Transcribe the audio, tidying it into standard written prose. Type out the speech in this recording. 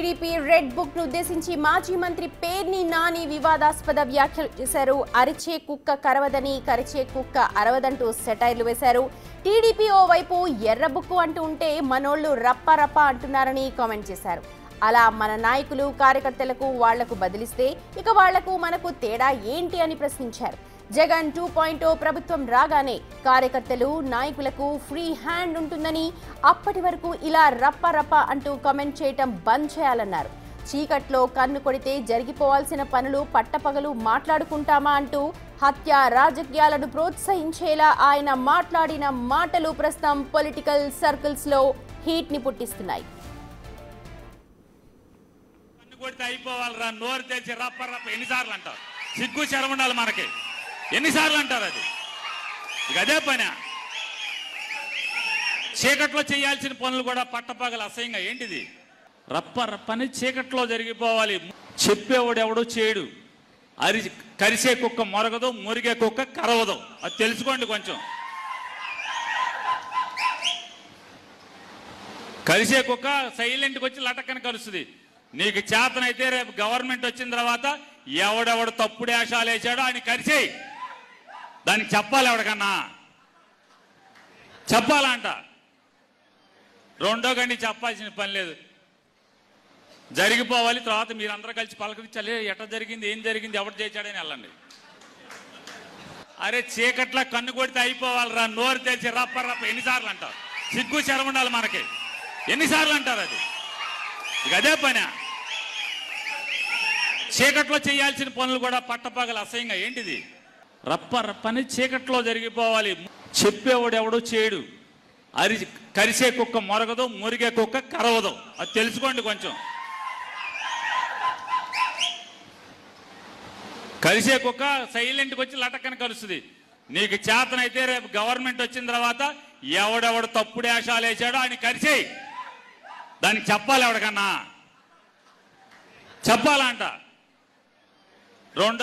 TDP red book ను ఉద్దేశించి మాజీ మంత్రి పేర్ని నాని వివాదాస్పద వ్యాఖ్యలు చేశారు. అరిచే కుక్క కరవదని, కరిచే కుక్క అరవదంటూ సెటైర్లు వేశారు. టీడీపీ ఓ వైపు ఎర్ర బుక్కు అంటూ ఉంటే మనోళ్లు రప్ప రప్ప అంటున్నారని కామెంట్ చేశారు. అలా మన నాయకులు కార్యకర్తలకు వాళ్లకు బదిలిస్తే ఇక వాళ్లకు మనకు తేడా ఏంటి అని ప్రశ్నించారు. జగన్ 2.0 ప్రభుత్వం రాగానే కార్యకర్తలు నాయకులకు ఫ్రీ హ్యాండ్ ఉంటుందని, అప్పటి వరకు ఇలా రప్ప రప్ప అంటూ కామెంట్ చేయటం బంద్ చేయాలన్నారు. చీకట్లో కన్ను కొడితే జరిగిపోవాల్సిన పనులు పట్టపగలు మాట్లాడుకుంటామా అంటూ హత్య రాజకీయాలను ప్రోత్సహించేలా ఆయన మాట్లాడిన మాటలు ప్రస్తుతం పొలిటికల్ సర్కిల్స్ లో హీట్ ని పుట్టిస్తున్నాయి. అయిపోవాలరా నోరు తెచ్చి రప్ప రప్ప ఎన్నిసార్లు అంటారు? సిగ్గు శరం ఉండాలి మనకి. ఎన్నిసార్లు అంటారు? అది ఇక అదే పని. చీకట్లో చేయాల్సిన పనులు కూడా పట్టపగలు అసహ్యంగా ఏంటిది? రప్ప రప్పని చీకట్లో జరిగిపోవాలి. చెప్పేవాడు ఎవడో చేయడు. కరిసే కుక్క మొరగదు, మురిగే కుక్క కరవదు. అది తెలుసుకోండి కొంచెం. కరిసే కుక్క సైలెంట్కి వచ్చి లటక్కని కలుస్తుంది. నీకు చేతనైతే రేపు గవర్నమెంట్ వచ్చిన తర్వాత ఎవడెవడు తప్పుడు వేషాలు వేసాడో ఆయన కరిసేయి. దానికి చెప్పాలి, ఎవడికన్నా చెప్పాలంట. రెండో గండి చెప్పాల్సిన పని లేదు. జరిగిపోవాలి. తర్వాత మీరందరూ కలిసి పలకరించాలి. ఎట్లా జరిగింది, ఏం జరిగింది, ఎవడు చేశాడని వెళ్ళండి. అరే చీకట్లా కన్ను కొడితే అయిపోవాలరా నోరు తెచ్చి రప్ప రప్ప ఎన్నిసార్లు అంటారు? సిగ్గు శరం ఉండాలి మనకి. ఎన్నిసార్లు అంటారు? అది ఇక అదే పని. చీకట్లో చేయాల్సిన పనులు కూడా పట్టపగలు అసహ్యంగా ఏంటిది? రప్ప రప్పని చీకట్లో జరిగిపోవాలి. చెప్పేవాడు ఎవడో చేయడు. కరిసే కుక్క మొరగదు, మురిగే కుక్క కరవదు. అది తెలుసుకోండి కొంచెం. కరిసే కుక్క సైలెంట్కి వచ్చి లటక్కని కలుస్తుంది. నీకు చేతనైతే రేపు గవర్నమెంట్ వచ్చిన తర్వాత ఎవడెవడు తప్పుడు వేషాలు వేసాడో ఆయన కరిసేయి. దానికి చెప్పాలి, ఎవడికన్నా చెప్పాలంట. రెండో